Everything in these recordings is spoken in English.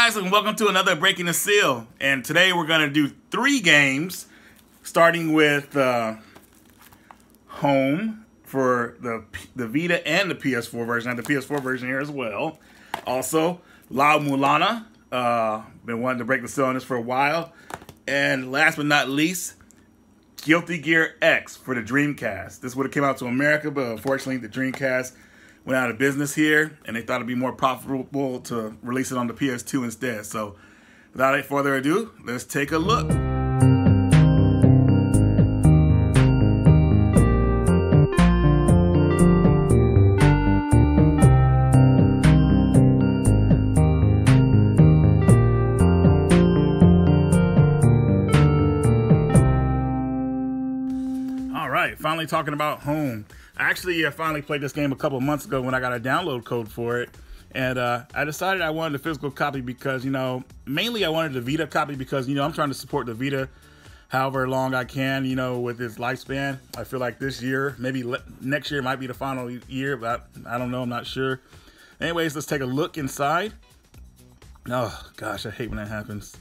guys, and welcome to another Breaking the Seal. And today we're going to do 3 games, starting with Home for the Vita and the PS4 version. I have the PS4 version here as well. Also, La-Mulana. Been wanting to break the seal on this for a while. And last but not least, Guilty Gear X for the Dreamcast. This would have came out to America, but unfortunately the Dreamcast went out of business here, and they thought it'd be more profitable to release it on the PS2 instead. So, without any further ado, let's take a look. All right, finally talking about Home. Actually, I finally played this game a couple months ago when I got a download code for it. And I decided I wanted a physical copy because, mainly I wanted the Vita copy because, I'm trying to support the Vita however long I can, with its lifespan. I feel like this year, maybe next year might be the final year, but I don't know, I'm not sure. Anyways, let's take a look inside. Oh, gosh, I hate when that happens.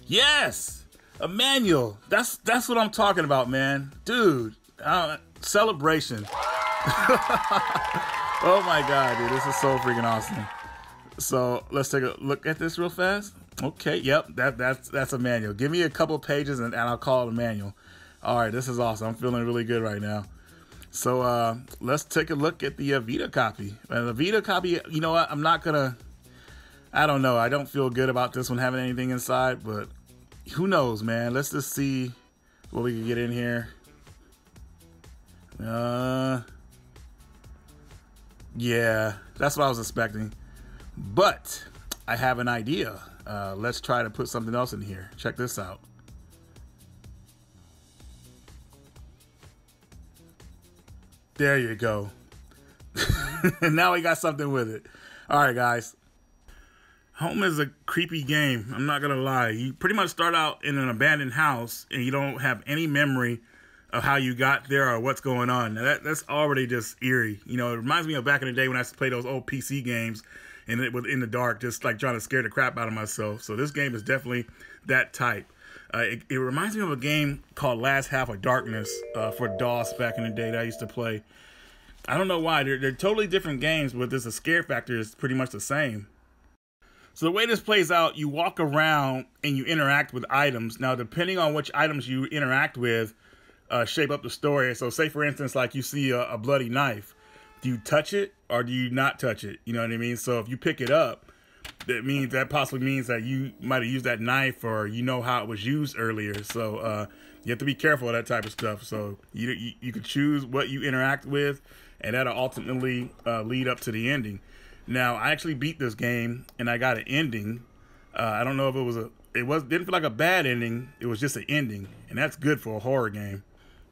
Yes! A manual! That's what I'm talking about, man. Dude. Celebration. Oh my god, dude, this is so freaking awesome. So let's take a look at this real fast. Okay, yep, that's a manual. Give me a couple pages and I'll call it a manual. All right, this is awesome. I'm feeling really good right now. So let's take a look at the Vita copy. And the Vita copy, you know what? I don't know. I don't feel good about this one having anything inside, but who knows, man? Let's just see what we can get in here. Yeah, that's what I was expecting. But I have an idea. Let's try to put something else in here. Check this out. There you go. And now we got something with it. All right, guys. Home is a creepy game. I'm not going to lie. You pretty much start out in an abandoned house and you don't have any memory of how you got there or what's going on. Now that's already just eerie. It reminds me of back in the day when I used to play those old PC games and it was in the dark, just like trying to scare the crap out of myself. So this game is definitely that type. It reminds me of a game called Last Half of Darkness for DOS back in the day that I used to play. I don't know why. They're totally different games, but the scare factor is pretty much the same. So the way this plays out, you walk around and you interact with items. Now, depending on which items you interact with, shape up the story. So say, for instance, like you see a bloody knife. Do you touch it or do you not touch it? You know what I mean? So if you pick it up, that possibly means that you might have used that knife or you know how it was used earlier. So you have to be careful of that type of stuff. So you could choose what you interact with, and that'll ultimately lead up to the ending. Now, I actually beat this game and I got an ending. I don't know if didn't feel like a bad ending. It was just an ending, and that's good for a horror game.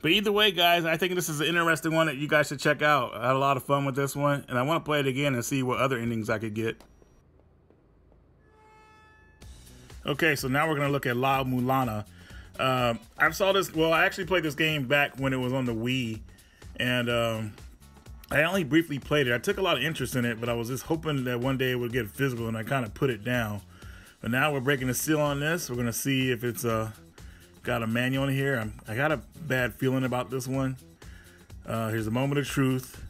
But either way, guys, I think this is an interesting one that you guys should check out. I had a lot of fun with this one, and I want to play it again and see what other endings I could get. Okay, so now we're going to look at La-Mulana. I actually played this game back when it was on the Wii, and I only briefly played it. I took a lot of interest in it, but I was just hoping that one day it would get physical, and I kind of put it down. But now we're breaking the seal on this. We're going to see if it's got a manual in here. I got a bad feeling about this one. Here's a moment of truth.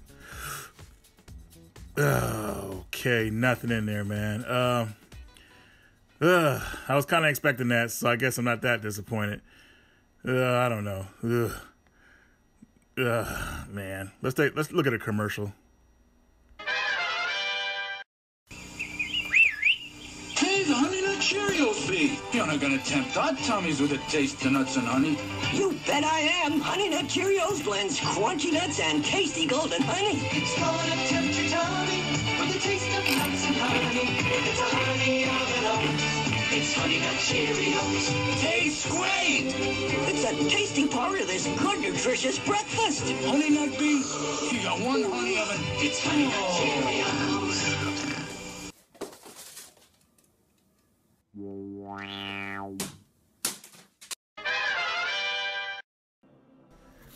Okay, nothing in there, man. I was kind of expecting that, so I guess I'm not that disappointed. I don't know. Man. Let's look at a commercial. Hey, the Honey Nut Cheerios bee. You're not gonna tempt our tummies with a taste of nuts and honey. You bet I am. Honey Nut Cheerios blends crunchy nuts and tasty golden honey. It's gonna tempt your tummy with a taste of nuts and honey. It's a honey of it all. It's Honey Nut Cheerios. Tastes great. It's a tasty part of this good, nutritious breakfast. Honey Nut bee, you got one honey of it. It's Honey Nut Cheerios.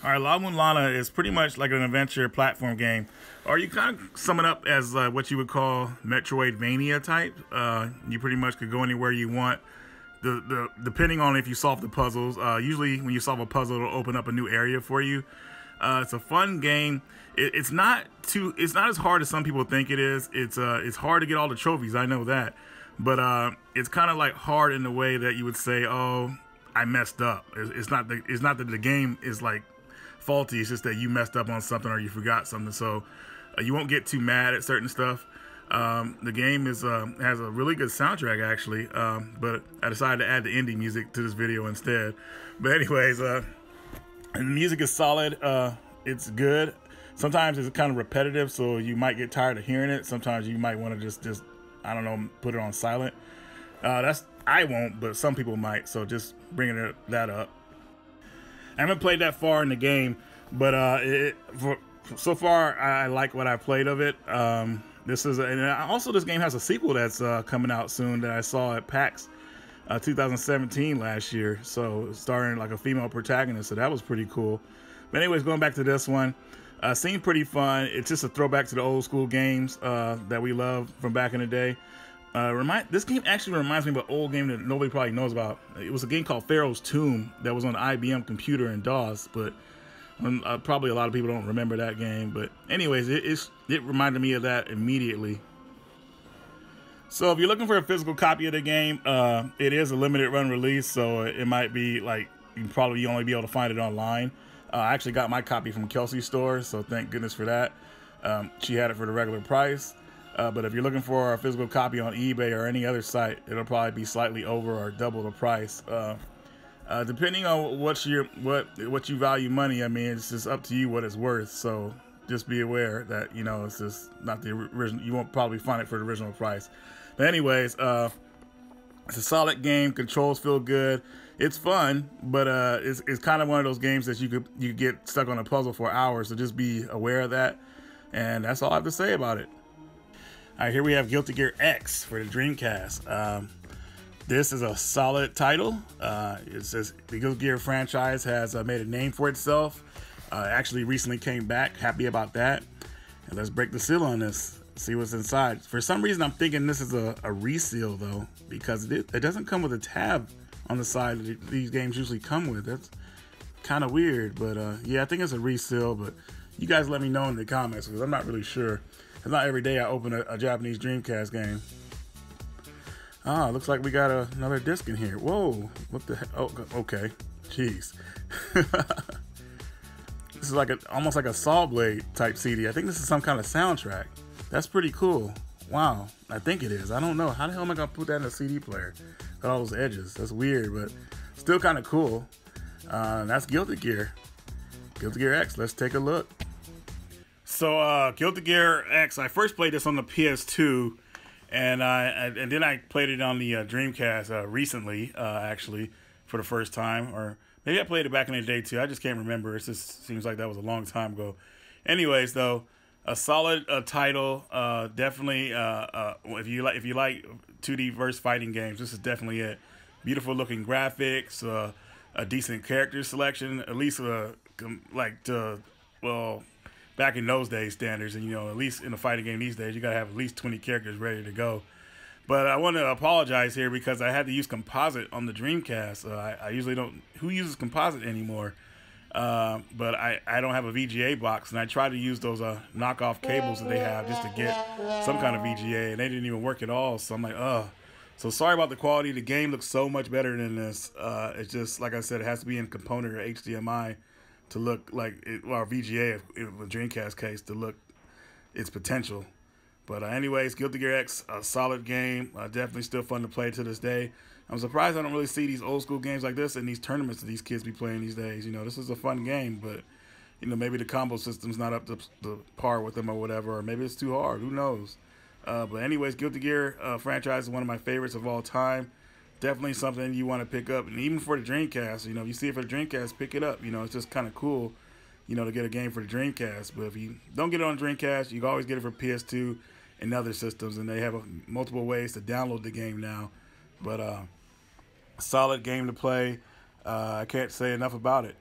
All right, La-Mulana is pretty much like an adventure platform game, or you kind of sum it up as what you would call Metroidvania type. You pretty much could go anywhere you want. Depending on if you solve the puzzles. Usually, when you solve a puzzle, it'll open up a new area for you. It's a fun game. It's not as hard as some people think it is. It's hard to get all the trophies. I know that, but it's kind of like hard in the way that you would say, "Oh, I messed up." It's not that the game is like faulty. It's just that you messed up on something or you forgot something. So you won't get too mad at certain stuff. The game has a really good soundtrack actually, but I decided to add the indie music to this video instead. But anyways, the music is solid. It's good. Sometimes it's kind of repetitive, so you might get tired of hearing it. Sometimes you might want to just I don't know, put it on silent. I won't, but some people might. So just bringing that up. I haven't played that far in the game, but so far I like what I played of it. This game has a sequel that's coming out soon that I saw at PAX 2017 last year. So starring like a female protagonist, so that was pretty cool. But anyways, going back to this one, seemed pretty fun. It's just a throwback to the old school games that we love from back in the day. This game actually reminds me of an old game that nobody probably knows about. It was a game called Pharaoh's Tomb that was on the IBM computer in DOS, but probably a lot of people don't remember that game. But anyways, it reminded me of that immediately. So if you're looking for a physical copy of the game, it is a limited run release, so it might be like you can probably only be able to find it online. I actually got my copy from Kelsey's store, so thank goodness for that. She had it for the regular price. But if you're looking for a physical copy on eBay or any other site, it'll probably be slightly over or double the price. Depending on what you value money, I mean, it's just up to you what it's worth. So just be aware that, it's just not the original. You won't probably find it for the original price. But anyways, it's a solid game. Controls feel good. It's fun, but it's kind of one of those games that you get stuck on a puzzle for hours. So just be aware of that. And that's all I have to say about it. All right, here we have Guilty Gear X for the Dreamcast. This is a solid title. It says the Guilty Gear franchise has made a name for itself. Actually recently came back. Happy about that. And let's break the seal on this. See what's inside. For some reason, I'm thinking this is a reseal, though, because it doesn't come with a tab on the side that these games usually come with. That's kind of weird, but yeah, I think it's a reseal, but you guys let me know in the comments, because I'm not really sure. It's not every day I open a Japanese Dreamcast game. Ah, looks like we got another disc in here. Whoa, what the heck? Oh, okay. Jeez. This is like almost like a Saw Blade type CD. I think this is some kind of soundtrack. That's pretty cool. Wow, I think it is. I don't know. How the hell am I gonna put that in a CD player? Got all those edges. That's weird, but still kind of cool. That's Guilty Gear. Guilty Gear X. Let's take a look. So Guilty Gear X, I first played this on the PS2, and then I played it on the Dreamcast recently, actually, for the first time. Or maybe I played it back in the day too. I just can't remember. It just seems like that was a long time ago. Anyways, though, a solid title. Definitely, if you like 2D verse fighting games, this is definitely it. Beautiful looking graphics, a decent character selection, at least back in those days standards, and at least in a fighting game these days, you gotta have at least 20 characters ready to go. But I want to apologize here because I had to use composite on the Dreamcast. I usually don't. Who uses composite anymore? But I don't have a VGA box, and I tried to use those knockoff cables that they have just to get some kind of VGA, and they didn't even work at all. So I'm like, ugh. So sorry about the quality. The game looks so much better than this. It's just, like I said, it has to be in component or HDMI to look like it, or VGA, if a Dreamcast case, to look its potential. But anyways, Guilty Gear X, a solid game. Definitely still fun to play to this day. I'm surprised I don't really see these old school games like this in these tournaments that these kids be playing these days. This is a fun game, but maybe the combo system's not up to par with them or whatever, or maybe it's too hard. Who knows? But anyways, Guilty Gear franchise is one of my favorites of all time. Definitely something you want to pick up, and even for the Dreamcast, if you see it for the Dreamcast, pick it up. It's just kind of cool, to get a game for the Dreamcast. But if you don't get it on Dreamcast, you can always get it for PS2 and other systems, and they have multiple ways to download the game now. But solid game to play. I can't say enough about it.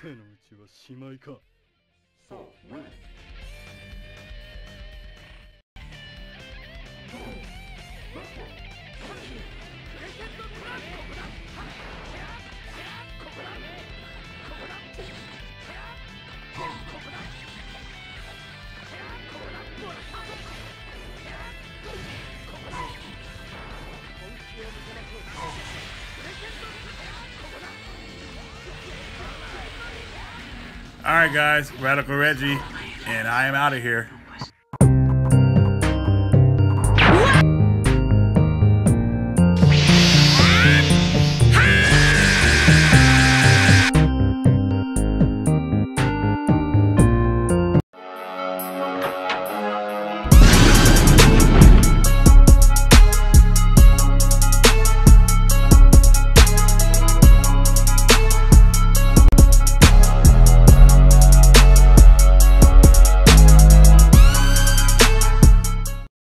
手の内はしまいか。All right, guys, Radical Reggie, and I am out of here.